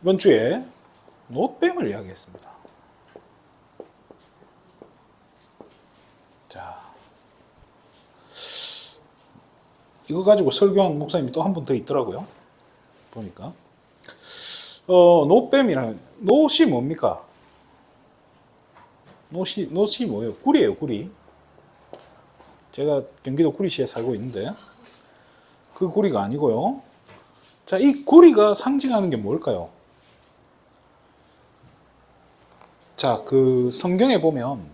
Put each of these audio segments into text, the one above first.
이번 주에 노뱀을 이야기했습니다. 자, 이거 가지고 설교한 목사님이 또 한 분 더 있더라고요. 보니까 노뱀이란 노시 뭡니까? 노시 뭐예요? 구리예요, 구리. 제가 경기도 구리시에 살고 있는데 그 구리가 아니고요. 자, 이 구리가 상징하는 게 뭘까요? 자, 그 성경에 보면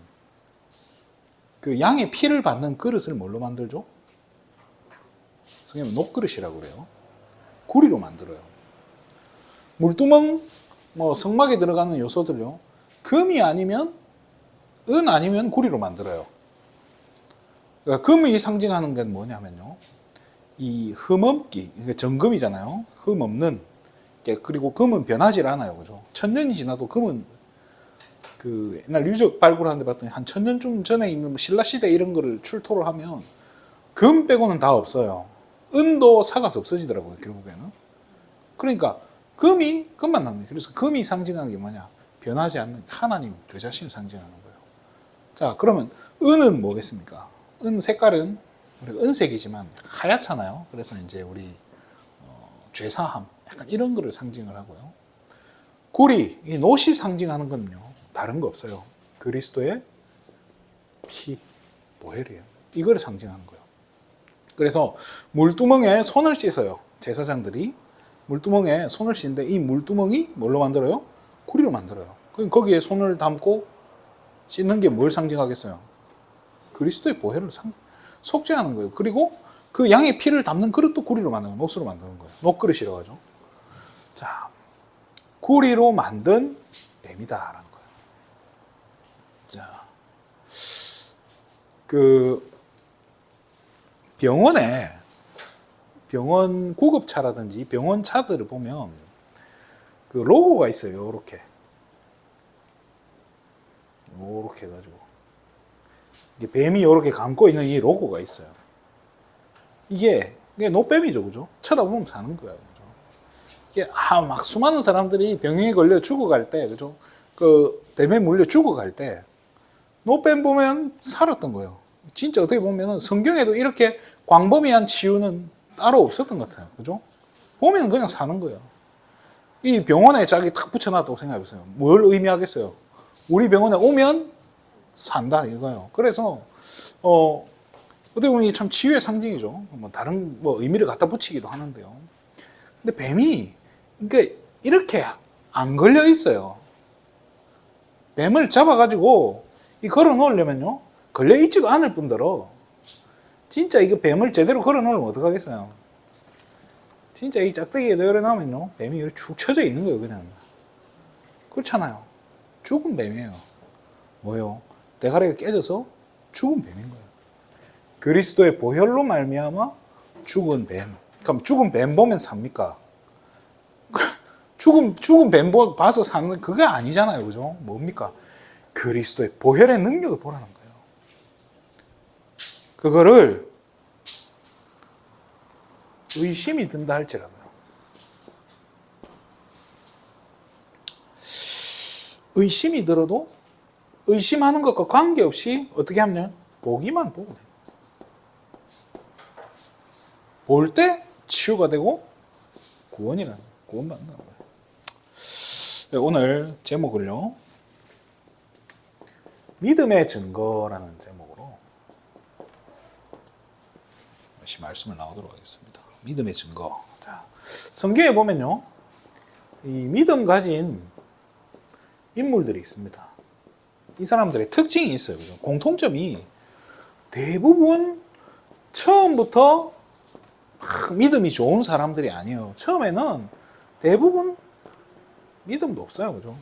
그 양의 피를 받는 그릇을 뭘로 만들죠? 성경에 녹그릇이라고 그래요. 구리로 만들어요. 물두멍, 뭐 성막에 들어가는 요소들요. 금이 아니면 은 아니면 구리로 만들어요. 그러니까 금이 상징하는 건 뭐냐면요. 이 흠 없기, 그러니까 정금이잖아요. 흠 없는. 그리고 금은 변하지 않아요. 그죠? 1000년이 지나도 금은 그 옛날 유적 발굴하는데 봤더니 한 1000년쯤 전에 있는 신라시대 이런 거를 출토를 하면 금 빼고는 다 없어요. 은도 사가서 없어지더라고요, 결국에는. 그러니까 금만 남아요. 그래서 금이 상징하는 게 뭐냐? 변하지 않는 하나님, 그 자신을 상징하는 거예요. 자, 그러면 은은 뭐겠습니까? 은 색깔은 우리가 은색이지만 하얗잖아요. 그래서 이제 우리 죄사함, 약간 이런 거를 상징을 하고요. 구리, 이 노시 상징하는 건요, 다른 거 없어요. 그리스도의 피, 보혈이에요. 이걸 상징하는 거예요. 그래서 물두멍에 손을 씻어요. 제사장들이 물두멍에 손을 씻는데 이 물두멍이 뭘로 만들어요? 구리로 만들어요. 그럼 거기에 손을 담고 씻는 게 뭘 상징하겠어요? 그리스도의 보혈을 속죄하는 거예요. 그리고 그 양의 피를 담는 그릇도 구리로 만드는, 녹수로 만드는 거예요. 녹그릇이라고 하죠. 자, 구리로 만든 뱀이다라는 거예요. 자, 그 병원 구급차라든지 병원 차들을 보면 그 로고가 있어요. 요렇게 해가지고 뱀이 요렇게 감고 있는 이 로고가 있어요. 이게 노뱀이죠, 그죠? 쳐다보면 사는 거예요, 그죠? 이게 막 수많은 사람들이 병에 걸려 죽어갈 때, 그죠? 그 뱀에 물려 죽어갈 때 노뱀 보면 살았던 거예요. 진짜 어떻게 보면은 성경에도 이렇게 광범위한 치유는 따로 없었던 것 같아요. 그죠? 보면 그냥 사는 거예요. 이 병원에 자기 탁 붙여놨다고 생각해보세요. 뭘 의미하겠어요? 우리 병원에 오면 산다 이거예요. 그래서 어떻게 보면 이게 참 치유의 상징이죠. 뭐 다른 의미를 갖다 붙이기도 하는데요. 근데 뱀이 그러니까 이렇게 안 걸려 있어요. 뱀을 잡아가지고 걸어 놓으려면요, 걸려 있지도 않을 뿐더러 진짜 이거 뱀을 제대로 걸어 놓으면 어떡하겠어요? 진짜 이 짝대기에 내려놓으면요, 뱀이 이렇게 축 처져 있는 거예요, 그냥. 그렇잖아요. 죽은 뱀이에요. 뭐요? 대가리가 깨져서 죽은 뱀인 거예요. 그리스도의 보혈로 말미암아 죽은 뱀. 그럼 죽은 뱀 보면 삽니까? 죽은 뱀 봐서 사는 그게 아니잖아요, 그죠? 뭡니까? 그리스도의 보혈의 능력을 보라는 거예요. 그거를 의심이 든다 할지라도요. 의심이 들어도 의심하는 것과 관계없이 어떻게 하면 보기만 보고 돼요. 볼 때 치유가 되고 구원받는 거예요. 오늘 제목을요, 믿음의 증거라는 제목으로 다시 말씀을 나오도록 하겠습니다. 믿음의 증거. 자, 성경에 보면요, 이 믿음 가진 인물들이 있습니다. 이 사람들의 특징이 있어요. 그죠? 공통점이 대부분 처음부터 믿음이 좋은 사람들이 아니에요. 처음에는 대부분 믿음도 없어요. 그죠?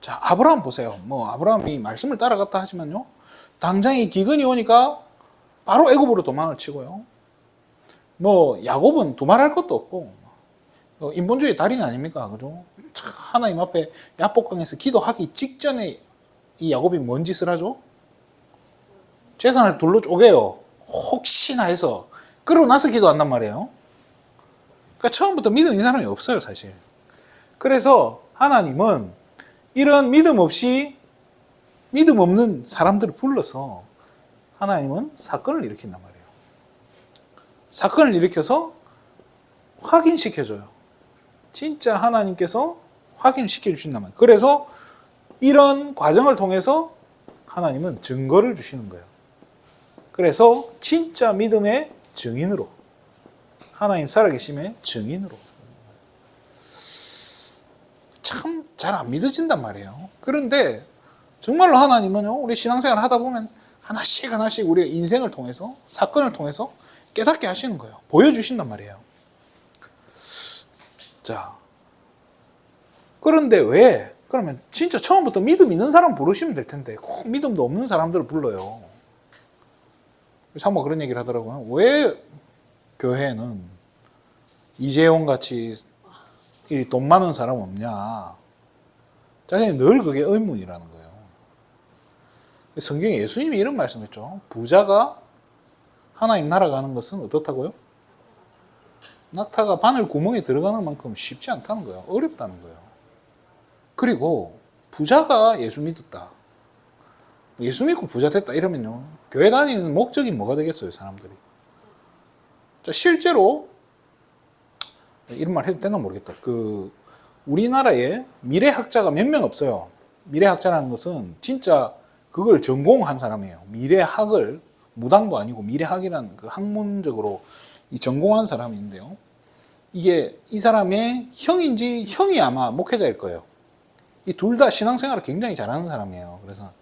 자, 아브라함 보세요. 아브라함이 말씀을 따라갔다 하지만요, 당장 이 기근이 오니까 바로 애굽으로 도망을 치고요. 야곱은 두말할 것도 없고, 인본주의 달인 아닙니까? 그죠? 하나님 앞에 야복강에서 기도하기 직전에 이 야곱이 뭔 짓을 하죠? 재산을 둘로 쪼개요. 혹시나 해서. 그러고 나서 기도한단 말이에요. 그러니까 처음부터 믿음 이 사람이 없어요, 사실. 그래서 하나님은 이런 믿음 없는 사람들을 불러서 하나님은 사건을 일으킨단 말이에요. 사건을 일으켜서 확인시켜줘요. 진짜 하나님께서 확인시켜 주신단 말이에요. 그래서 이런 과정을 통해서 하나님은 증거를 주시는 거예요. 그래서 진짜 믿음의 증인으로, 하나님 살아계심의 증인으로, 참 잘 안 믿어진단 말이에요. 그런데 정말로 하나님은요, 우리 신앙생활 하다 보면 하나씩 우리가 인생을 통해서, 사건을 통해서 깨닫게 하시는 거예요. 보여주신단 말이에요. 자, 그런데 왜? 그러면 진짜 처음부터 믿음 있는 사람 부르시면 될 텐데 꼭 믿음도 없는 사람들을 불러요. 사모가 그런 얘기를 하더라고요. 왜 교회에는 이재용 같이 돈 많은 사람 없냐? 자기는 늘 그게 의문이라는 거예요. 성경에 예수님이 이런 말씀했죠. 부자가 하나님 나라 가는 것은 어떻다고요? 낙타가 바늘 구멍에 들어가는 만큼 쉽지 않다는 거예요. 어렵다는 거예요. 그리고 부자가 예수 믿었다, 예수 믿고 부자 됐다 이러면요, 교회 다니는 목적이 뭐가 되겠어요, 사람들이? 실제로 이런 말 해도 되나 모르겠다. 우리나라에 미래학자가 몇 명 없어요. 미래학자라는 것은 진짜 그걸 전공한 사람이에요. 미래학을, 무당도 아니고 미래학이라는 그 학문적으로 전공한 사람인데요. 이게 이 사람의 형이 아마 목회자일 거예요. 이 둘 다 신앙생활을 굉장히 잘하는 사람이에요. 그래서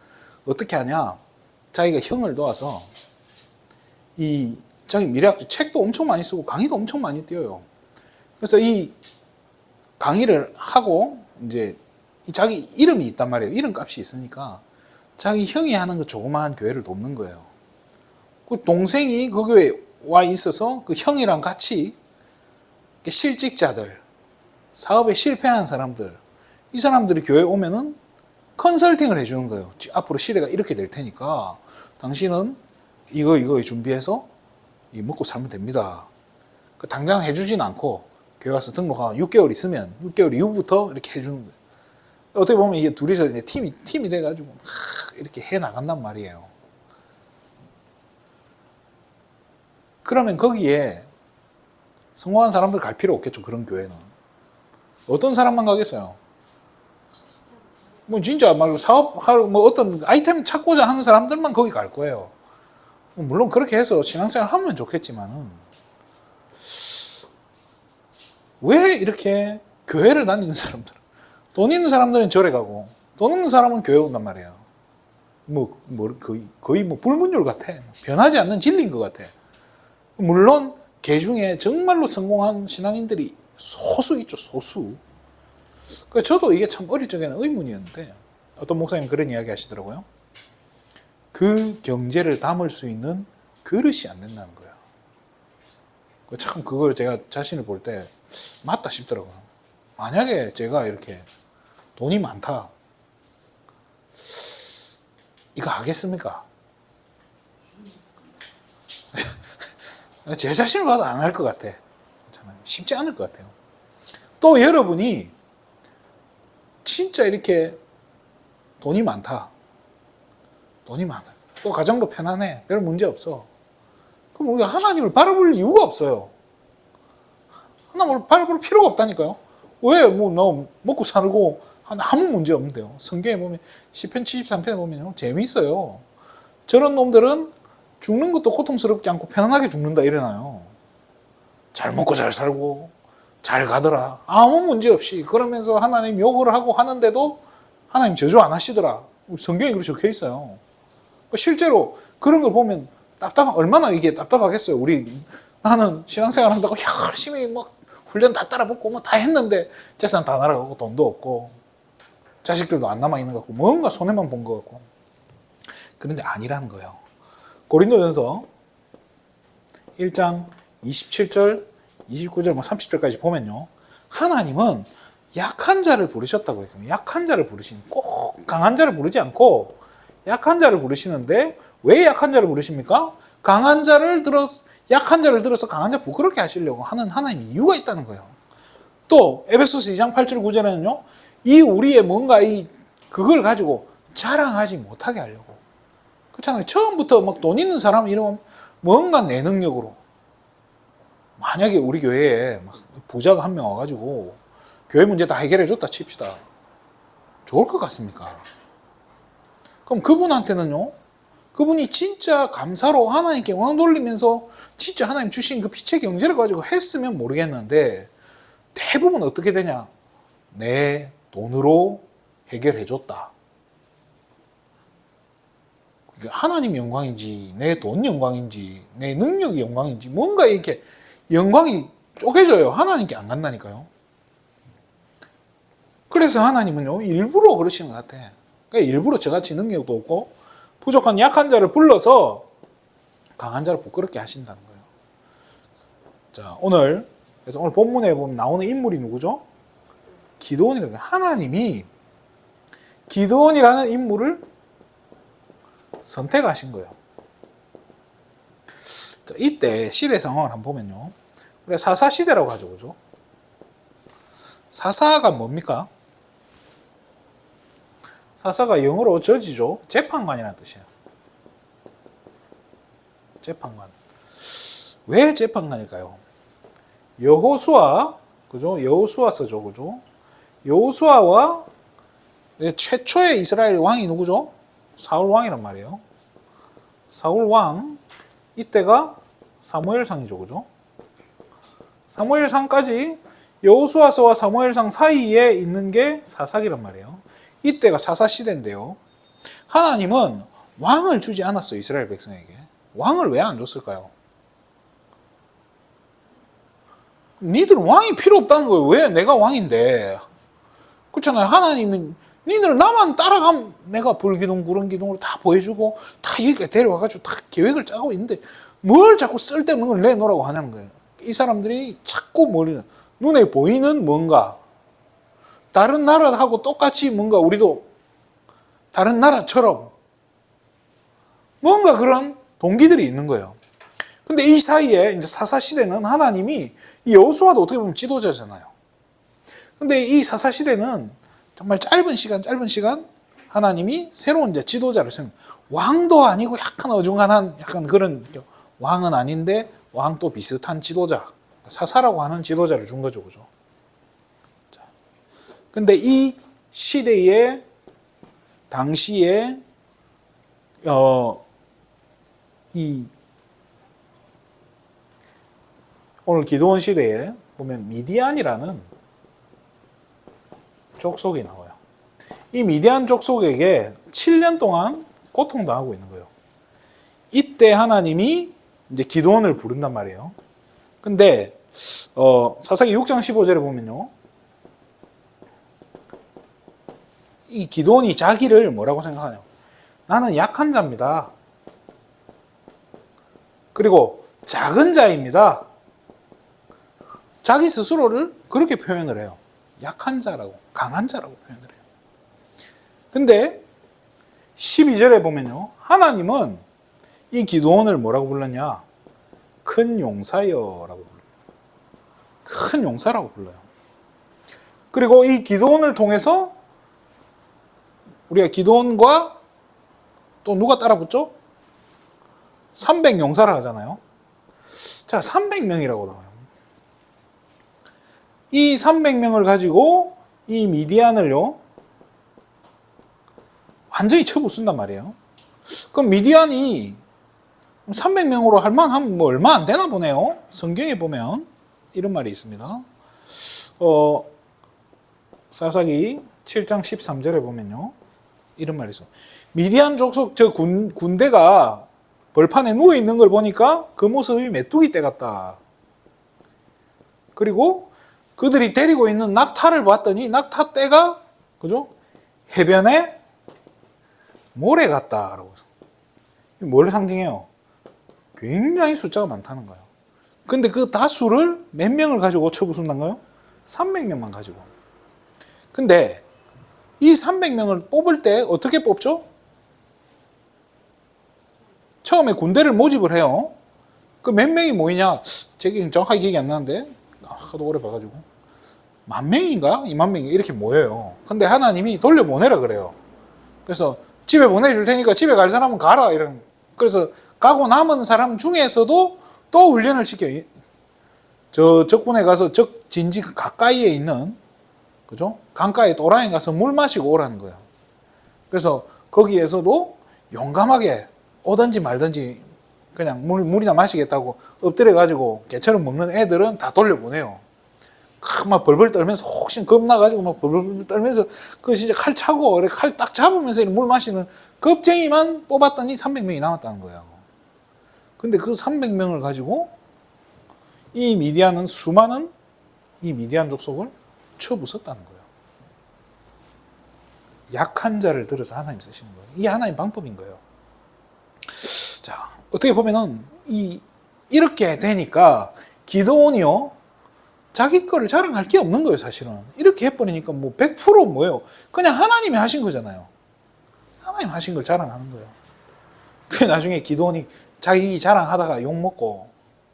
어떻게 하냐? 자기가 형을 도와서 자기 미래학자 책도 엄청 많이 쓰고 강의도 엄청 많이 띄워요. 그래서 이 강의를 하고 이제 자기 이름이 있단 말이에요. 이름값이 있으니까 자기 형이 하는 그 조그마한 교회를 돕는 거예요. 그 동생이 그 교회에 와 있어서 그 형이랑 같이 실직자들, 사업에 실패한 사람들, 이 사람들이 교회에 오면은 컨설팅을 해주는 거예요. 앞으로 시대가 이렇게 될 테니까 당신은 이거 준비해서 먹고 살면 됩니다. 당장 해주진 않고 교회 와서 등록하고 6개월 있으면 6개월 이후부터 이렇게 해주는 거예요. 어떻게 보면 이게 둘이서 이제 팀이 돼가지고 이렇게 해 나간단 말이에요. 그러면 거기에 성공한 사람들 갈 필요 없겠죠. 그런 교회는 어떤 사람만 가겠어요? 뭐 진짜 막 사업할 뭐 어떤 아이템 찾고자 하는 사람들만 거기 갈 거예요. 물론 그렇게 해서 신앙생활 하면 좋겠지만은 왜 이렇게 교회를 다니는 사람들, 돈 있는 사람들은 절에 가고 돈 없는 사람은 교회 온단 말이에요. 거의 불문율 같아. 변하지 않는 진리인 것 같아. 물론 개 중에 정말로 성공한 신앙인들이 소수 있죠, 소수. 저도 이게 참 어릴 적에는 의문이었는데 어떤 목사님 그런 이야기 하시더라고요. 그 경제를 담을 수 있는 그릇이 안 된다는 거예요. 참 그걸 제가 자신을 볼 때 맞다 싶더라고요. 만약에 제가 이렇게 돈이 많다, 이거 하겠습니까? 제 자신을 봐도 안 할 것 같아. 쉽지 않을 것 같아요. 또 여러분이 진짜 이렇게 돈이 많다, 또 가정도 편안해, 별 문제 없어, 그럼 우리가 하나님을 바라볼 이유가 없어요. 하나님을 바라볼 필요가 없다니까요. 왜? 나 먹고 살고 아무 문제 없는데요. 성경에 보면 시편 73편에 보면 재미있어요. 저런 놈들은 죽는 것도 고통스럽지 않고 편안하게 죽는다 이러나요. 잘 먹고 잘 살고 잘 가더라, 아무 문제 없이. 그러면서 하나님 욕을 하고 하는데도 하나님 저주 안 하시더라. 성경에 그렇게 적혀 있어요. 실제로 그런 걸 보면 얼마나 이게 답답하겠어요. 나는 신앙생활 한다고 열심히 막 훈련 다 따라붙고 다 했는데 재산 다 날아가고 돈도 없고 자식들도 안 남아있는 것 같고 뭔가 손해만 본 것 같고. 그런데 아니라는 거예요. 고린도전서 1장 27절, 29절, 30절까지 보면요, 하나님은 약한 자를 부르셨다고 해요. 약한 자를 부르시는, 꼭 강한 자를 부르지 않고 약한 자를 부르시는데, 왜 약한 자를 부르십니까? 약한 자를 들어서 강한 자 부끄럽게 하시려고 하는 하나님의 이유가 있다는 거예요. 또 에베소서 2장 8절 9절에는요. 이 우리의 뭔가 그걸 가지고 자랑하지 못하게 하려고. 그렇잖아요. 처음부터 막 돈 있는 사람 이러면 뭔가 내 능력으로. 만약에 우리 교회에 막 부자가 한 명 와가지고 교회 문제 다 해결해 줬다 칩시다. 좋을 것 같습니까? 그럼 그분한테는요. 그분이 진짜 감사로 하나님께 영광 돌리면서 진짜 하나님 주신 그 빛의 경제를 가지고 했으면 모르겠는데 대부분 어떻게 되냐? 내 돈으로 해결해 줬다. 하나님 영광인지 내 돈 영광인지 내 능력이 영광인지 뭔가 이렇게 영광이 쪼개져요. 하나님께 안 간다니까요. 그래서 하나님은요 일부러 그러시는 것 같아. 그러니까 일부러 저같이 능력도 없고 부족한 약한 자를 불러서 강한 자를 부끄럽게 하신다는 거예요. 자, 그래서 오늘 본문에 보면 나오는 인물이 누구죠? 기드온이라는 거예요. 하나님이 기드온이라는 인물을 선택하신 거예요. 자, 이때 시대 상황을 한번 보면요. 우리가 사사시대라고 하죠. 그죠? 사사가 뭡니까? 사사가 영어로 저지죠. 재판관이라는 뜻이에요. 재판관. 왜 재판관일까요? 여호수아, 그죠? 여호수아서죠. 그죠? 여호수아와 최초의 이스라엘 왕이 누구죠? 사울 왕이란 말이에요. 사울 왕, 이때가 사무엘상이죠. 그죠? 사무엘상까지 여호수아서와 사무엘상 사이에 있는 게 사사기란 말이에요. 이때가 사사시대인데요. 하나님은 왕을 주지 않았어요. 이스라엘 백성에게. 왕을 왜 안 줬을까요? 니들은 왕이 필요 없다는 거예요. 왜? 내가 왕인데. 그렇잖아요. 하나님은 니들 나만 따라가면 내가 불기둥, 구름기둥으로 다 보여주고 다 여기까지 데려와가지고 다 계획을 짜고 있는데 뭘 자꾸 쓸데없는 걸 내놓으라고 하냐는 거예요. 이 사람들이 자꾸 눈에 보이는 뭔가 다른 나라하고 똑같이 뭔가 우리도 다른 나라처럼 뭔가 그런 동기들이 있는 거예요. 근데 이 사이에 이제 사사시대는 하나님이 이 여호수아도 어떻게 보면 지도자잖아요. 근데 이 사사시대는 정말 짧은 시간 하나님이 새로운 이제 지도자를 세우는 왕도 아니고 약간 어중간한 약간 그런 왕은 아닌데 왕도 비슷한 지도자 사사라고 하는 지도자를 준 거죠. 그죠? 자, 근데 이 시대에 당시에 오늘 기드온 시대에 보면 미디안이라는 족속이 나와요. 이 미디안 족속에게 7년 동안 고통당하고 있는 거예요. 이때 하나님이 이제 기드온을 부른단 말이에요. 근데 사사기 6장 15절에 보면요. 이 기드온이 자기를 뭐라고 생각하냐? 나는 약한 자입니다. 그리고 작은 자입니다. 자기 스스로를 그렇게 표현을 해요. 약한 자라고, 강한 자라고 표현을 해요. 근데 12절에 보면요. 하나님은 이 기드온을 뭐라고 불렀냐? 큰 용사여라고 불러요. 큰 용사라고 불러요. 그리고 이 기드온을 통해서 우리가 기드온과 또 누가 따라붙죠? 300용사를 하잖아요. 자, 300명이라고 나와요. 이 300명을 가지고 이 미디안을요 완전히 쳐부순단 말이에요. 그럼 미디안이 300명으로 할 만하면 뭐 얼마 안 되나 보네요. 성경에 보면 이런 말이 있습니다. 사사기 7장 13절에 보면요 이런 말이 있어요. 미디안 족속 저 군대가 벌판에 누워 있는 걸 보니까 그 모습이 메뚜기 떼 같다. 그리고 그들이 데리고 있는 낙타를 봤더니 낙타 떼가 그죠? 해변에 모래 같다라고. 뭘 상징해요? 굉장히 숫자가 많다는 거예요. 근데 그 다수를 몇 명을 가지고 쳐부순단 거예요? 300명만 가지고. 근데 이 300명을 뽑을 때 어떻게 뽑죠? 처음에 군대를 모집을 해요. 그 몇 명이 모이냐? 제가 정확하게 기억이 안 나는데 하도 오래 봐가지고 10,000명인가 20,000명인가 이렇게 모여요. 근데 하나님이 돌려보내라 그래요. 그래서 집에 보내줄 테니까 집에 갈 사람은 가라 이런. 그래서 가고 남은 사람 중에서도 또 훈련을 시켜요. 저 적군에 가서 적 진지 가까이에 있는, 그죠? 강가에 또라이 가서 물 마시고 오라는 거예요. 그래서 거기에서도 용감하게 오든지 말든지 그냥 물이나 마시겠다고 엎드려 가지고 개처럼 먹는 애들은 다 돌려보내요. 막 벌벌 떨면서 혹시 겁나가지고 막 벌벌 떨면서 그 진짜 칼 차고 칼 딱 잡으면서 물 마시는 겁쟁이만 뽑았더니 300명이 남았다는 거예요. 근데 그 300명을 가지고 이 미디안은 수많은 이 미디안 족속을 쳐부쉈다는 거예요. 약한 자를 들어서 하나님 쓰시는 거예요. 이게 하나님 방법인 거예요. 자, 어떻게 보면은 이렇게 되니까 기드온이요, 자기 거를 자랑할 게 없는 거예요, 사실은. 이렇게 해버리니까 뭐 100% 뭐예요? 그냥 하나님이 하신 거잖아요. 하나님 하신 걸 자랑하는 거예요. 그 나중에 기드온이 자기 자랑하다가 욕먹고,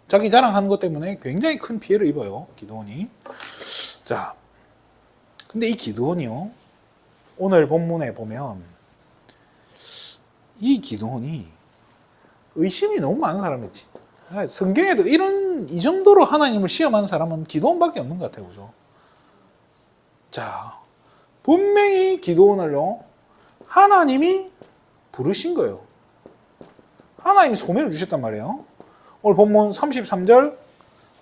자기 자랑하는 것 때문에 굉장히 큰 피해를 입어요, 기드온이. 자, 근데 이 기드온이요, 오늘 본문에 보면 이 기드온이 의심이 너무 많은 사람이지. 성경에도 이 정도로 하나님을 시험하는 사람은 기드온밖에 없는 것 같아요. 그죠? 자, 분명히 기드온을요, 하나님이 부르신 거예요. 하나님이 소명을 주셨단 말이에요. 오늘 본문 33절,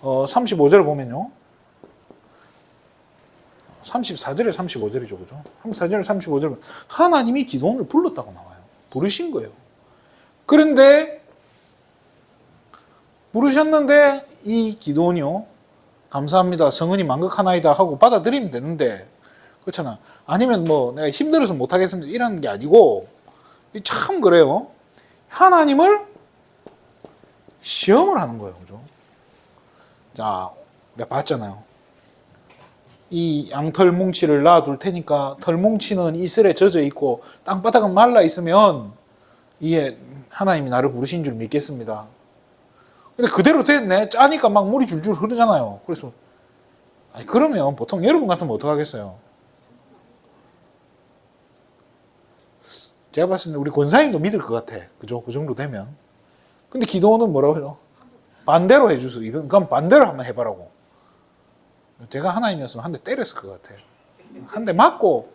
35절을 보면요. 34절에 35절이죠. 그죠? 34절, 35절. 하나님이 기드온을 불렀다고 나와요. 부르신 거예요. 그런데 부르셨는데 이 기드온이요, 감사합니다, 성은이 만극하나이다 하고 받아들이면 되는데, 그렇잖아. 아니면 뭐 내가 힘들어서 못하겠습니다 이런 게 아니고, 참 그래요. 하나님을 시험을 하는 거예요. 그죠? 자, 내가 봤잖아요. 이 양털 뭉치를 놔둘 테니까 털 뭉치는 이슬에 젖어 있고 땅바닥은 말라 있으면 이게 하나님이 나를 부르신 줄 믿겠습니다. 근데 그대로 됐네. 짜니까 막 물이 줄줄 흐르잖아요. 그래서 아니, 그러면 보통 여러분 같으면 어떡하겠어요? 제가 봤을 때 우리 권사님도 믿을 것 같아. 그죠? 그 정도 되면. 근데 기도는 뭐라고 해요? 반대로 해주세요. 이건 그럼 반대로 한번 해봐라고. 제가 하나님이었으면 한 대 때렸을 것 같아. 한 대 맞고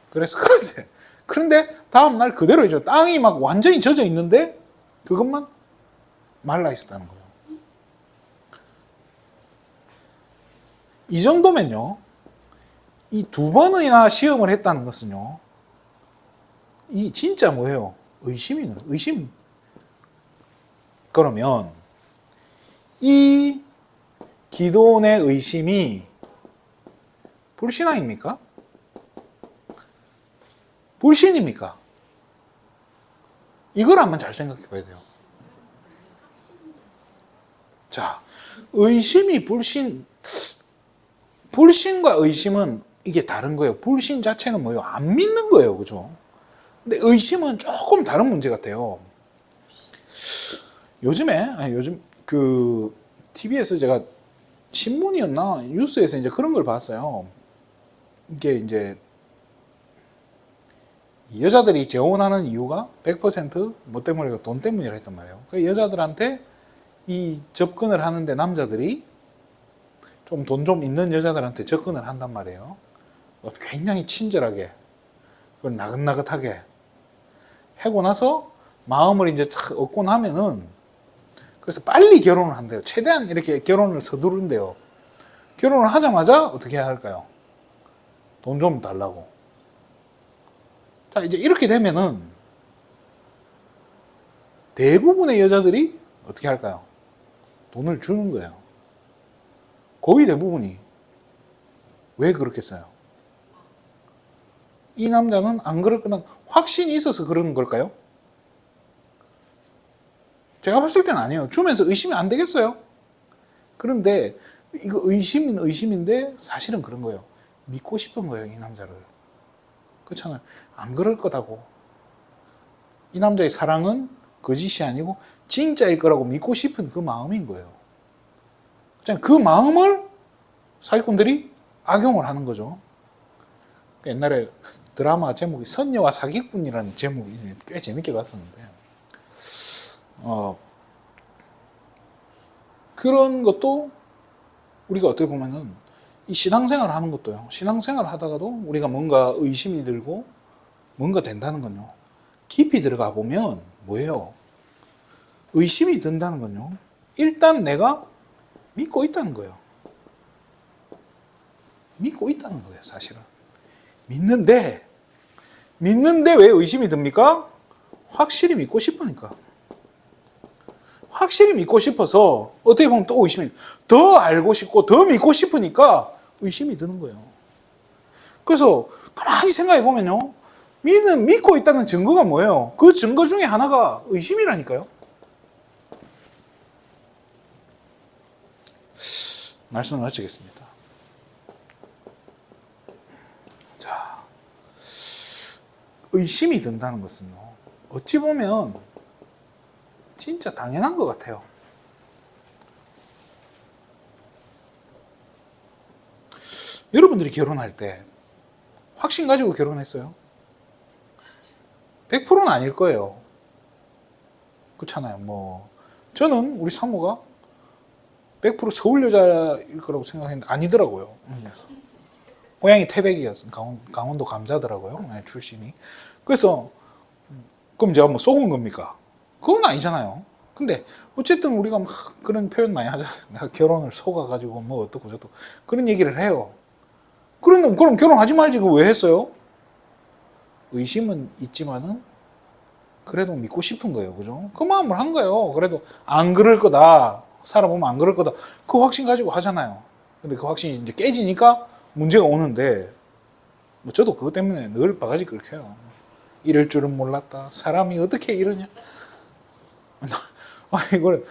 그랬을 것 같아. 그런데 다음날 그대로 해줘. 땅이 막 완전히 젖어 있는데 그것만 말라 있었다는 거예요. 이 정도면요, 이 2번이나 시험을 했다는 것은요, 이 진짜 뭐예요? 의심이에요. 의심. 그러면 이 기드온의 의심이 불신앙입니까? 불신입니까? 이걸 한번 잘 생각해 봐야 돼요. 자, 의심이 불신과 의심은 이게 다른 거예요. 불신 자체는 뭐예요? 안 믿는 거예요. 그죠? 근데 의심은 조금 다른 문제 같아요. 요즘 그 TV에서 제가 신문이었나 뉴스에서 이제 그런 걸 봤어요. 이게 이제 여자들이 재혼하는 이유가 100% 뭐 때문이고 돈 때문이라 했단 말이에요. 그 여자들한테 이 접근을 하는데 남자들이 좀 돈 좀 있는 여자들한테 접근을 한단 말이에요. 굉장히 친절하게, 그걸 나긋나긋하게 하고 나서 마음을 이제 탁 얻고 나면은, 그래서 빨리 결혼을 한대요. 최대한 이렇게 결혼을 서두른대요. 결혼을 하자마자 어떻게 해야 할까요? 돈 좀 달라고. 자, 이제 이렇게 되면은 대부분의 여자들이 어떻게 할까요? 돈을 주는 거예요. 거의 대부분이. 왜 그렇겠어요? 이 남자는 안 그럴 거는 확신이 있어서 그러는 걸까요? 제가 봤을 땐 아니에요. 주면서 의심이 안 되겠어요? 그런데 이거 의심은 의심인데 사실은 그런 거예요. 믿고 싶은 거예요, 이 남자를. 그렇잖아요. 안 그럴 거다고. 이 남자의 사랑은 거짓이 아니고 진짜일 거라고 믿고 싶은 그 마음인 거예요. 그 마음을 사기꾼들이 악용을 하는 거죠. 옛날에 드라마 제목이 선녀와 사기꾼이라는 제목이 꽤 재밌게 봤었는데, 그런 것도 우리가 어떻게 보면은 이 신앙생활을 하는 것도요, 신앙생활을 하다가도 우리가 뭔가 의심이 들고 뭔가 된다는 건요, 깊이 들어가 보면 뭐예요? 의심이 든다는 건요, 일단 내가 믿고 있다는 거예요. 믿고 있다는 거예요, 사실은. 믿는데 왜 의심이 듭니까? 확실히 믿고 싶으니까. 확실히 믿고 싶어서 어떻게 보면 또 의심이, 더 알고 싶고 더 믿고 싶으니까 의심이 드는 거예요. 그래서 가만히 생각해 보면요, 믿고 있다는 증거가 뭐예요? 그 증거 중에 하나가 의심이라니까요. 말씀을 마치겠습니다. 자, 의심이 든다는 것은요, 어찌 보면 진짜 당연한 것 같아요. 여러분들이 결혼할 때 확신 가지고 결혼했어요? 100%는 아닐 거예요. 그렇잖아요. 저는 우리 상무가 100% 서울 여자일 거라고 생각했는데 아니더라고요. 고향이 태백이었어요. 강원도 감자더라고요. 출신이. 그래서 그럼 제가 속은 겁니까? 그건 아니잖아요. 근데 어쨌든 우리가 막 그런 표현 많이 하잖아요. 내가 결혼을 속아가지고 어떻고 저떻고 그런 얘기를 해요. 그럼 결혼하지 말지 그거 왜 했어요? 의심은 있지만은 그래도 믿고 싶은 거예요. 그죠? 그 마음을 한 거예요. 그래도 안 그럴 거다. 살아보면 안 그럴 거다. 그 확신 가지고 하잖아요. 근데 그 확신이 이제 깨지니까 문제가 오는데, 저도 그것 때문에 늘 바가지 긁혀요. 이럴 줄은 몰랐다. 사람이 어떻게 이러냐. 이걸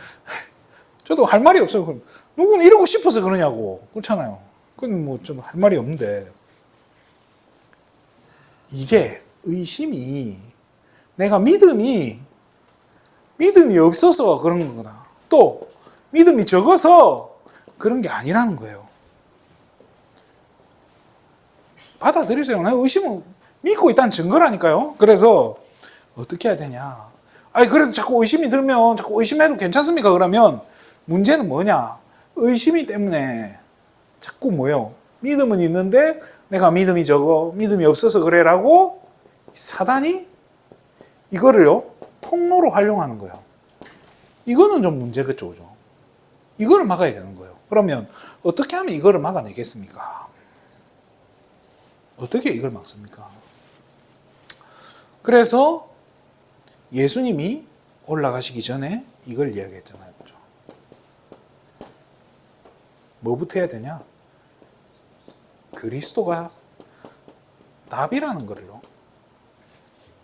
저도 할 말이 없어요. 그럼 누구는 이러고 싶어서 그러냐고. 그렇잖아요. 그건 저도 할 말이 없는데, 이게 의심이, 내가 믿음이 없어서 그런 거구나. 또 믿음이 적어서 그런 게 아니라는 거예요. 받아들이세요. 내가 의심은 믿고 있다는 증거라니까요. 그래서 어떻게 해야 되냐. 그래도 자꾸 의심이 들면 자꾸 의심해도 괜찮습니까? 그러면 문제는 뭐냐. 의심이 때문에 자꾸 뭐예요? 믿음은 있는데 내가 믿음이 적어, 믿음이 없어서 그래라고 사단이 이거를요, 통로로 활용하는 거예요. 이거는 좀 문제겠죠. 그죠? 이거를 막아야 되는 거예요. 그러면 어떻게 하면 이거를 막아내겠습니까? 어떻게 이걸 막습니까? 그래서 예수님이 올라가시기 전에 이걸 이야기했잖아요. 그죠? 뭐부터 해야 되냐? 그리스도가 답이라는 거를요.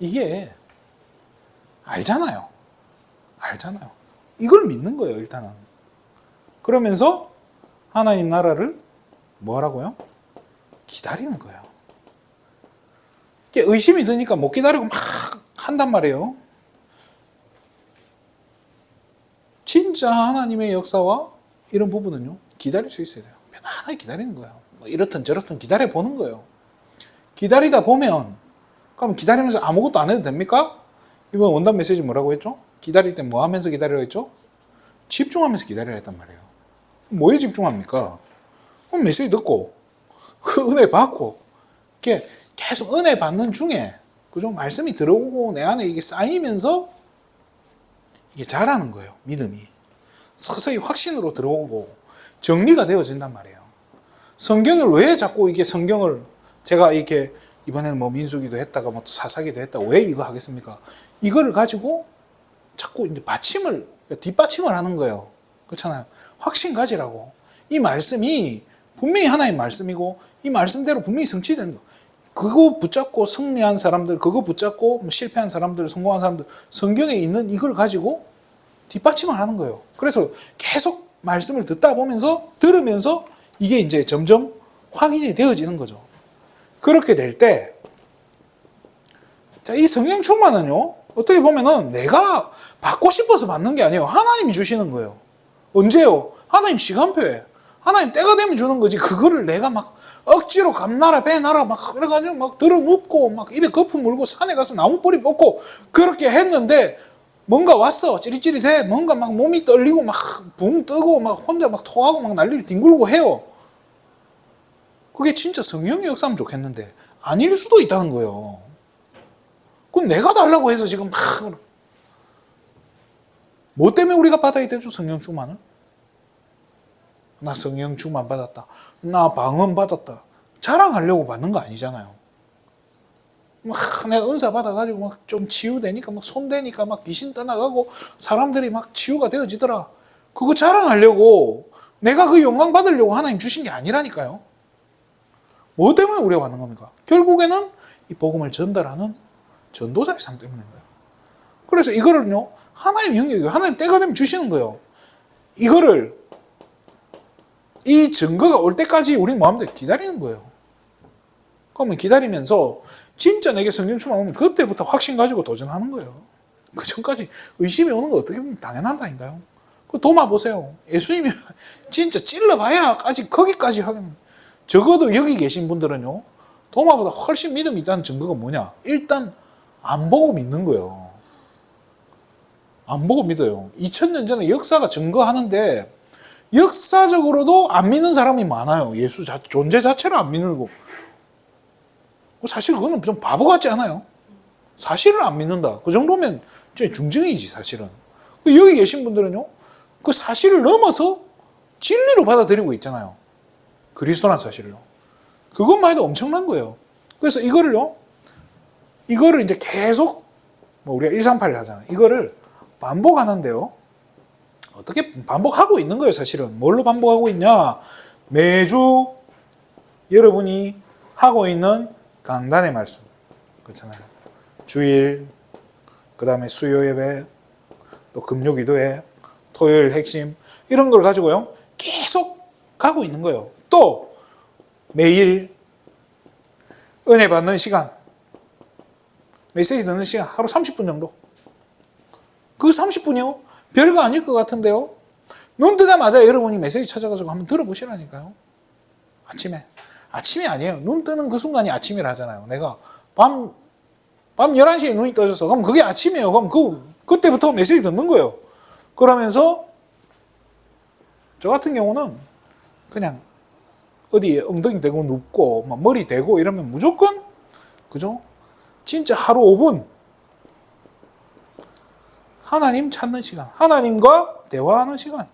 이게 알잖아요. 이걸 믿는 거예요, 일단은. 그러면서 하나님 나라를 뭐 하라고요? 기다리는 거예요. 이게 의심이 드니까 못 기다리고 막 한단 말이에요. 진짜 하나님의 역사와 이런 부분은요, 기다릴 수 있어야 돼요. 편안하게 기다리는 거예요. 이렇든 저렇든 기다려보는 거예요. 기다리다 보면, 그럼 기다리면서 아무것도 안 해도 됩니까? 이번 원단 메시지 뭐라고 했죠? 기다릴 때 뭐 하면서 기다리라고 했죠? 집중하면서 기다리라 했단 말이에요. 뭐에 집중합니까? 메시지 듣고, 그 은혜 받고, 이렇게 계속 은혜 받는 중에, 그죠? 말씀이 들어오고 내 안에 이게 쌓이면서 이게 자라는 거예요. 믿음이. 서서히 확신으로 들어오고 정리가 되어진단 말이에요. 성경을 왜 자꾸 이게 성경을 제가 이렇게 이번에는 민수기도 했다가 사사기도 했다가 왜 이거 하겠습니까? 이거를 가지고 자꾸 이제 뒷받침을 하는 거예요. 그렇잖아요. 확신 가지라고. 이 말씀이 분명히 하나의 말씀이고 이 말씀대로 분명히 성취되는 거. 그거 붙잡고 승리한 사람들, 그거 붙잡고 실패한 사람들, 성공한 사람들, 성경에 있는 이걸 가지고 뒷받침을 하는 거예요. 그래서 계속 말씀을 들으면서 이게 이제 점점 확인이 되어지는 거죠. 그렇게 될 때, 이 성령 충만은요, 어떻게 보면은 내가 받고 싶어서 받는 게 아니에요. 하나님이 주시는 거예요. 언제요? 하나님 시간표에. 하나님 때가 되면 주는 거지. 그거를 내가 막 억지로 감나라 배나라 막 그래가지고 막 들어 눕고 막 입에 거품 물고 산에 가서 나무 뿌리 뽑고 그렇게 했는데 뭔가 왔어. 찌릿찌릿해. 뭔가 막 몸이 떨리고 막 붕 뜨고 막 혼자 막 토하고 막 난리를 뒹굴고 해요. 그게 진짜 성령의 역사면 좋겠는데 아닐 수도 있다는 거예요. 그럼 내가 달라고 해서 지금 막 뭐 때문에 우리가 받아야 되죠? 성령 충만을? 나 성령 충만 받았다. 나 방언 받았다. 자랑하려고 받는 거 아니잖아요. 막 내가 은사 받아가지고 막 좀 치유되니까 막 손대니까 막 귀신 떠나가고 사람들이 막 치유가 되어지더라. 그거 자랑하려고 내가 그 영광 받으려고 하나님 주신 게 아니라니까요. 뭐 때문에 우리가 받는 겁니까? 결국에는 이 복음을 전달하는 전도자의 삶 때문인 거예요. 그래서 이거를요, 하나님 영역이에요. 하나님 때가 되면 주시는 거예요. 이거를, 이 증거가 올 때까지 우리는 뭐 하면 돼? 기다리는 거예요. 그러면 기다리면서 진짜 내게 성령 충만 오면 그때부터 확신 가지고 도전하는 거예요. 그 전까지 의심이 오는 거 어떻게 보면 당연한다니까요. 그 도마 보세요. 예수님이 진짜 찔러봐야까지 거기까지 하면, 적어도 여기 계신 분들은요, 도마보다 훨씬 믿음이 있다는 증거가 뭐냐? 일단 안 보고 믿는 거예요. 안 보고 믿어요. 2000년 전에 역사가 증거하는데 역사적으로도 안 믿는 사람이 많아요. 예수 존재 자체를 안 믿는 거. 사실 그거는 좀 바보 같지 않아요? 사실을 안 믿는다. 그 정도면 중증이지 사실은. 여기 계신 분들은요, 그 사실을 넘어서 진리로 받아들이고 있잖아요. 그리스도란 사실을요. 그것만 해도 엄청난 거예요. 그래서 이거를 이제 계속, 뭐 우리가 138을 하잖아요. 이거를 반복하는데요. 어떻게 반복하고 있는 거예요, 사실은. 뭘로 반복하고 있냐? 매주 여러분이 하고 있는 강단의 말씀. 그렇잖아요. 주일, 그 다음에 수요 예배, 또 금요 기도회, 토요일 핵심, 이런 걸 가지고요, 계속 가고 있는 거예요. 또, 매일 은혜 받는 시간, 메시지 듣는 시간, 하루 30분 정도. 그 30분이요? 별거 아닐 것 같은데요? 눈 뜨자마자 여러분이 메시지 찾아가지고 한번 들어보시라니까요. 아침이 아니에요. 눈 뜨는 그 순간이 아침이라 하잖아요. 내가 밤 11시에 눈이 떠졌어. 그럼 그게 아침이에요. 그럼 그때부터 메시지 듣는 거예요. 그러면서 저 같은 경우는 그냥 어디에 엉덩이 대고 눕고 막 머리 대고 이러면 무조건, 그죠? 진짜 하루 5분 하나님 찾는 시간, 하나님과 대화하는 시간,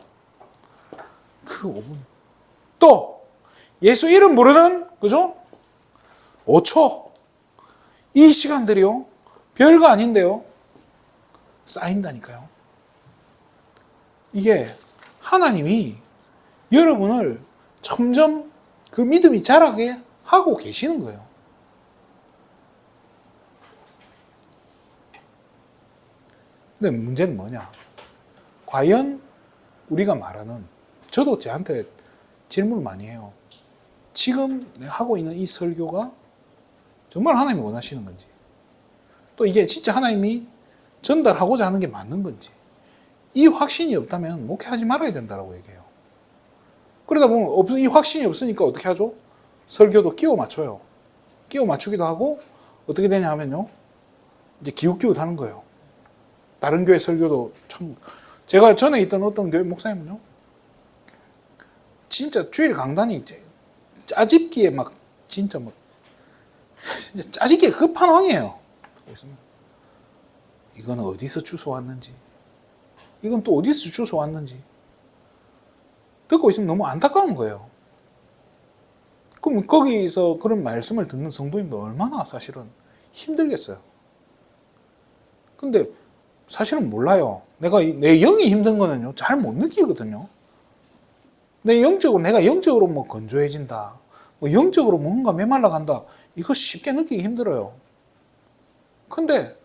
그 5분. 또 예수 이름 부르는, 그죠? 5초. 이 시간들이요, 별거 아닌데요, 쌓인다니까요. 이게 하나님이 여러분을 점점 그 믿음이 자라게 하고 계시는 거예요. 근데 문제는 뭐냐? 과연 우리가 말하는, 저도 저한테 질문을 많이 해요. 지금 내가 하고 있는 이 설교가 정말 하나님이 원하시는 건지, 또 이게 진짜 하나님이 전달하고자 하는 게 맞는 건지, 이 확신이 없다면 목회하지 말아야 된다고 얘기해요. 그러다 보면 이 확신이 없으니까 어떻게 하죠? 설교도 끼워 맞춰요. 끼워 맞추기도 하고, 어떻게 되냐 하면요, 이제 기웃기웃하는 거예요. 다른 교회 설교도 참, 제가 전에 있던 어떤 교회 목사님은요, 진짜 주일 강단이 짜집기에 막 진짜 막 짜집기에 끝판왕이에요. 이거는 어디서 주워왔는지, 이건 또 어디서 주워왔는지 듣고 있으면 너무 안타까운 거예요. 그럼 거기서 그런 말씀을 듣는 성도님들 얼마나 사실은 힘들겠어요. 근데 사실은 몰라요. 내 영이 힘든 거는요, 잘 못 느끼거든요. 내가 영적으로 뭐 건조해진다, 뭐 영적으로 뭔가 메말라 간다, 이거 쉽게 느끼기 힘들어요. 근데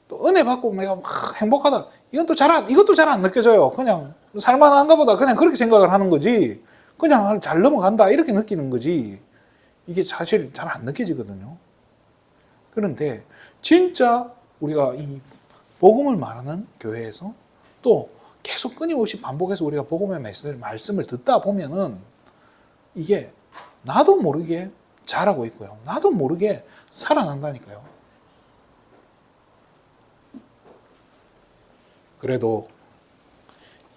또 은혜 받고 내가 막 행복하다, 이것도 잘 안 느껴져요. 그냥 살만한가 보다, 그냥 그렇게 생각을 하는 거지, 그냥 잘 넘어간다 이렇게 느끼는 거지, 이게 사실 잘 안 느껴지거든요. 그런데 진짜 우리가 이 복음을 말하는 교회에서 또 계속 끊임없이 반복해서 우리가 복음의 말씀을 듣다 보면은 이게 나도 모르게 자라고 있고요. 나도 모르게 살아난다니까요. 그래도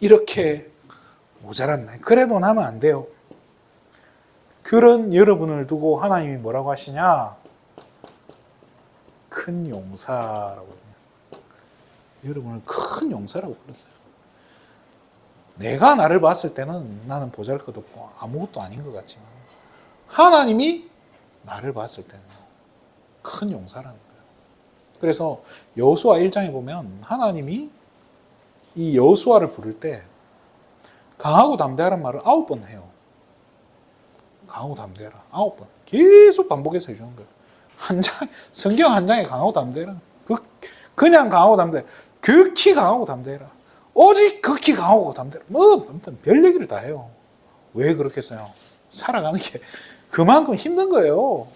이렇게 모자랐네. 그래도 나는 안 돼요. 그런 여러분을 두고 하나님이 뭐라고 하시냐? 큰 용사라고. 여러분을 큰 용사라고 불렀어요. 내가 나를 봤을 때는 나는 보잘것없고 아무것도 아닌 것 같지만 하나님이 나를 봤을 때는 큰 용사라는 거예요. 그래서 여호수아 1장에 보면 하나님이 이 여호수아를 부를 때 강하고 담대하라는 말을 9번 해요. 강하고 담대하라. 9번. 계속 반복해서 해주는 거예요. 성경 한 장에 강하고 담대하라. 그냥 강하고 담대하라. 극히 강하고 담대하라. 오직 극히 강하고 담대하라. 아무튼 별 얘기를 다 해요. 왜 그렇겠어요? 살아가는 게 그만큼 힘든 거예요.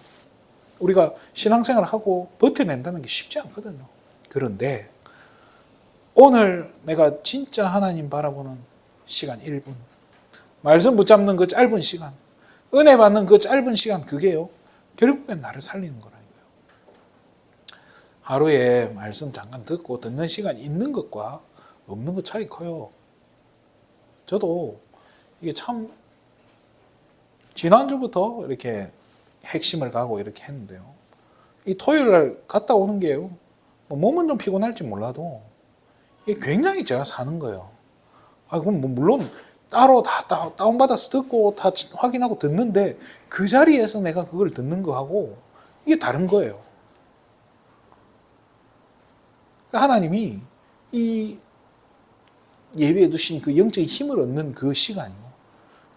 우리가 신앙생활을 하고 버텨낸다는 게 쉽지 않거든요. 그런데 오늘 내가 진짜 하나님 바라보는 시간 1분, 말씀 붙잡는 그 짧은 시간, 은혜 받는 그 짧은 시간, 그게요 결국엔 나를 살리는 거라니까요. 하루에 말씀 잠깐 듣고 듣는 시간 있는 것과 없는 것 차이 커요. 저도 이게 참 지난주부터 이렇게 핵심을 가고 이렇게 했는데요. 이 토요일 날 갔다 오는 게요, 몸은 좀 피곤할지 몰라도 이게 굉장히 제가 사는 거예요. 그럼 물론 따로 다 다운받아서 듣고 다 확인하고 듣는데 그 자리에서 내가 그걸 듣는 거하고 이게 다른 거예요. 하나님이 이 예배에 두신 그 영적인 힘을 얻는 그 시간이요,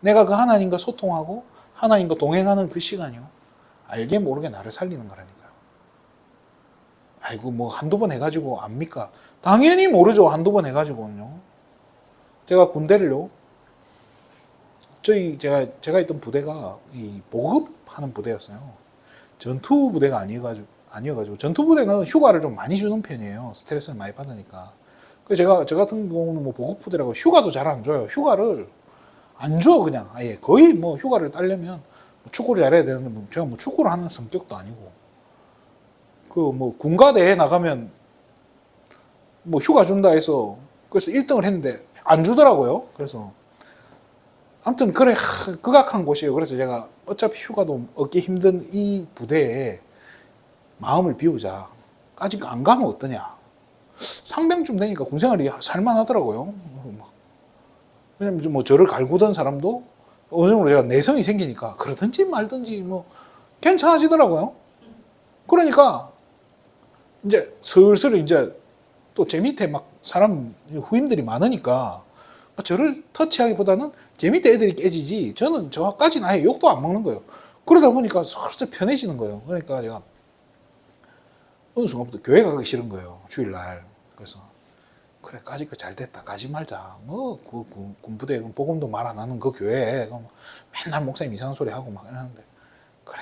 내가 그 하나님과 소통하고 하나님과 동행하는 그 시간이요, 알게 모르게 나를 살리는 거라니까요. 아이고 뭐 한두 번 해가지고 압니까? 당연히 모르죠. 한두 번 해가지고는요. 제가 군대를요, 제가 있던 부대가 이 보급하는 부대였어요. 전투 부대가 아니어가지고 전투 부대는 휴가를 좀 많이 주는 편이에요. 스트레스를 많이 받으니까. 그래서 저 같은 경우는 뭐 보급 부대라고 휴가도 잘 안 줘요. 휴가를 안 줘, 그냥. 아예 거의 뭐 휴가를 따려면 축구를 잘해야 되는데 제가 뭐 축구를 하는 성격도 아니고, 그 뭐 군가대에 나가면 뭐 휴가 준다 해서 그래서 1등을 했는데 안 주더라고요. 그래서 아무튼 그래 극악한 곳이에요. 그래서 제가 어차피 휴가도 얻기 힘든 이 부대에 마음을 비우자. 아직 안 가면 어떠냐. 상병쯤 되니까 군생활이 살만하더라고요. 왜냐면 뭐 저를 갈구던 사람도 어느 정도 제가 내성이 생기니까 그러든지 말든지 뭐 괜찮아지더라고요. 그러니까 이제 슬슬 이제 또 제 밑에 막 사람 후임들이 많으니까 저를 터치하기보다는 제 밑에 애들이 깨지지 저는 저까지는 아예 욕도 안 먹는 거예요. 그러다 보니까 슬슬 편해지는 거예요. 그러니까 제가 어느 순간부터 교회 가기 싫은 거예요. 주일날. 그래서 그래 까짓 거 잘 됐다. 가지 말자. 뭐 그 군부대 복음도 말 안 하는 그 교회에 맨날 목사님 이상한 소리 하고 막 이러는데 그래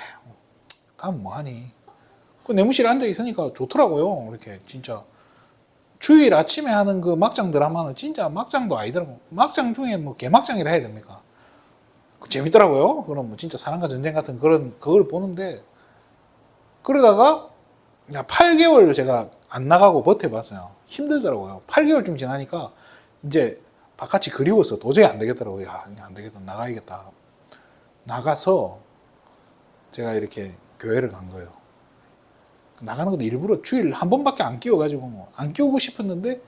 가면 뭐하니. 그 내무실에 앉아 있으니까 좋더라고요. 이렇게 진짜 주일 아침에 하는 그 막장 드라마는 진짜 막장도 아니더라고. 막장 중에 뭐 개막장이라 해야 됩니까? 재밌더라고요. 그럼 뭐 진짜 사랑과 전쟁 같은 그걸 보는데, 그러다가 8개월 제가 안 나가고 버텨봤어요. 힘들더라고요. 8개월쯤 지나니까 이제 바깥이 그리워서 도저히 안 되겠더라고요. 안 되겠다. 나가야겠다. 나가서 제가 이렇게 교회를 간 거예요. 나가는 것도 일부러 주일 한 번밖에 안 끼워가지고 안 끼우고 싶었는데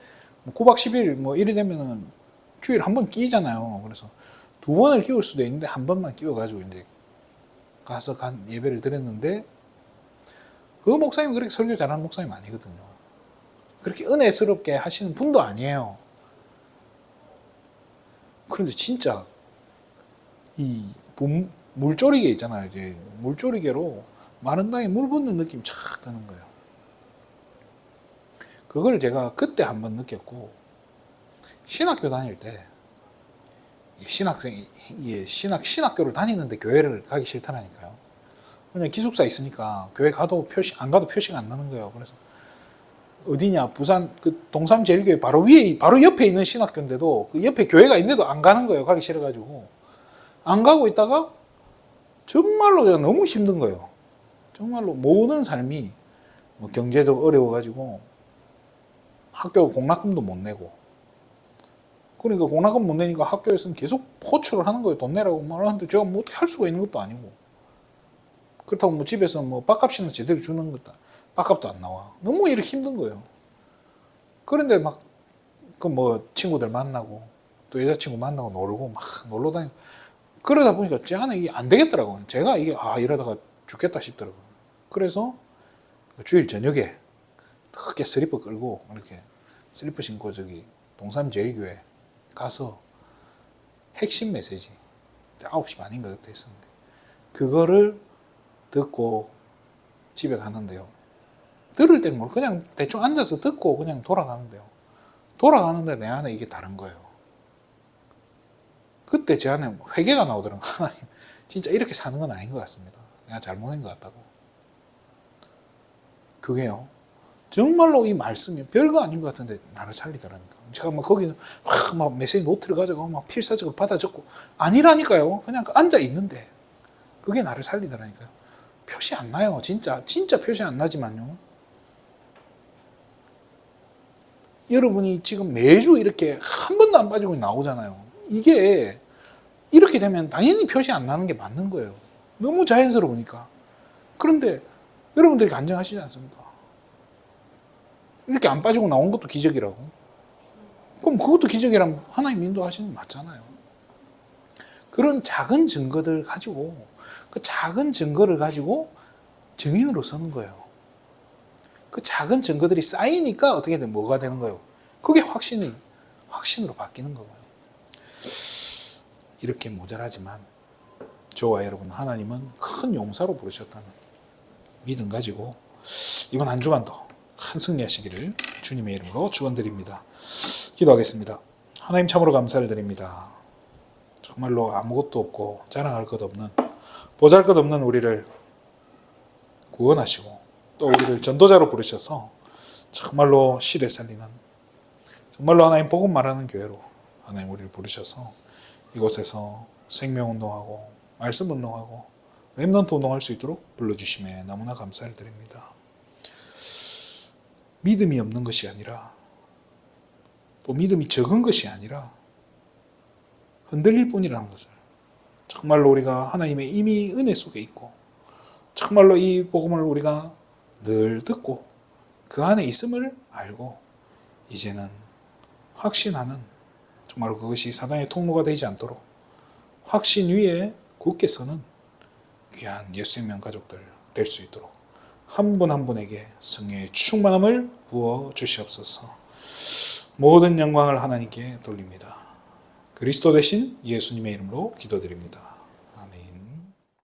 9박 10일 뭐 이래 되면은 주일 한 번 끼잖아요. 그래서 2번을 끼울 수도 있는데 한 번만 끼워가지고 이제 가서 예배를 드렸는데, 그 목사님이 그렇게 설교 잘하는 목사님 아니거든요. 그렇게 은혜스럽게 하시는 분도 아니에요. 그런데 진짜 이 물조리개 있잖아요. 이제 물조리개로 마른 땅에 물 붓는 느낌 착 드는 거예요. 그걸 제가 그때 한번 느꼈고, 신학교 다닐 때 신학교를 다니는데 교회를 가기 싫다라니까요. 그냥 기숙사 있으니까 교회 안 가도 표시가 안 나는 거예요. 그래서 어디냐, 부산 그 동삼 제일교회 바로 옆에 있는 신학교인데도 그 옆에 교회가 있는데도 안 가는 거예요. 가기 싫어가지고 안 가고 있다가 정말로 제가 너무 힘든 거예요. 정말로 모든 삶이 뭐 경제도 어려워가지고 학교 공락금도 못 내고, 그러니까 공락금 못 내니까 학교에서는 계속 호출을 하는 거예요. 돈 내라고 말하는데 제가 뭐 어떻게 할 수가 있는 것도 아니고, 그렇다고 뭐 집에서 뭐 밥값이나 제대로 주는 것도, 밥값도 안 나와. 너무 이렇게 힘든 거예요. 그런데 막 그 뭐 친구들 만나고 또 여자친구 만나고 놀고 막 놀러 다니고, 그러다 보니까 제 안에 이게 안 되겠더라고요. 제가 이게 이러다가 죽겠다 싶더라고요. 그래서 주일 저녁에 크게 슬리퍼 끌고 이렇게 슬리퍼 신고 저기 동삼제일교회 가서 핵심 메시지 9시 반인가 그때 했었는데, 그거를 듣고 집에 가는데요. 들을 때는 뭐 그냥 대충 앉아서 듣고 그냥 돌아가는데요. 돌아가는데 내 안에 이게 다른 거예요. 그때 제 안에 회개가 나오더라고요. 하나님, 진짜 이렇게 사는 건 아닌 것 같습니다. 내가 잘못한 것 같다고. 그게요, 정말로 이 말씀이 별거 아닌 것 같은데 나를 살리더라니까. 제가 막 거기서 막 메시지 노트를 가져가고 막 필사적으로 받아 적고, 아니라니까요. 그냥 앉아 있는데 그게 나를 살리더라니까요. 표시 안 나요. 진짜 표시 안 나지만요. 여러분이 지금 매주 이렇게 한 번도 안 빠지고 나오잖아요. 이게 이렇게 되면 당연히 표시 안 나는 게 맞는 거예요. 너무 자연스러우니까. 그런데 여러분들이 간증하시지 않습니까? 이렇게 안 빠지고 나온 것도 기적이라고. 그럼 그것도 기적이라면 하나님 인도하시는 거 맞잖아요. 그런 작은 증거들 가지고, 그 작은 증거를 가지고 증인으로 서는 거예요. 그 작은 증거들이 쌓이니까 어떻게 되면 뭐가 되는 거예요? 그게 확신으로 바뀌는 거고요. 이렇게 모자라지만 저와 여러분, 하나님은 큰 용사로 부르셨다는 믿음 가지고 이번 한 주간도 큰 승리하시기를 주님의 이름으로 축원드립니다. 기도하겠습니다. 하나님, 참으로 감사를 드립니다. 정말로 아무것도 없고 자랑할 것 없는, 보잘것없는 우리를 구원하시고 또 우리를 전도자로 부르셔서 정말로 시대 살리는, 정말로 하나님 복음 말하는 교회로 하나님 우리를 부르셔서 이곳에서 생명운동하고 말씀운동하고 렘넌트 운동할 수 있도록 불러주심에 너무나 감사를 드립니다. 믿음이 없는 것이 아니라, 또 믿음이 적은 것이 아니라 흔들릴 뿐이라는 것을, 정말로 우리가 하나님의 이미 은혜 속에 있고 정말로 이 복음을 우리가 늘 듣고 그 안에 있음을 알고 이제는 확신하는, 정말로 그것이 사단의 통로가 되지 않도록 확신 위에 굳게 서는 귀한 예수생명 가족들 될 수 있도록 한 분 한 분에게 성령의 충만함을 부어 주시옵소서. 모든 영광을 하나님께 돌립니다. 그리스도 되신 예수님의 이름으로 기도드립니다.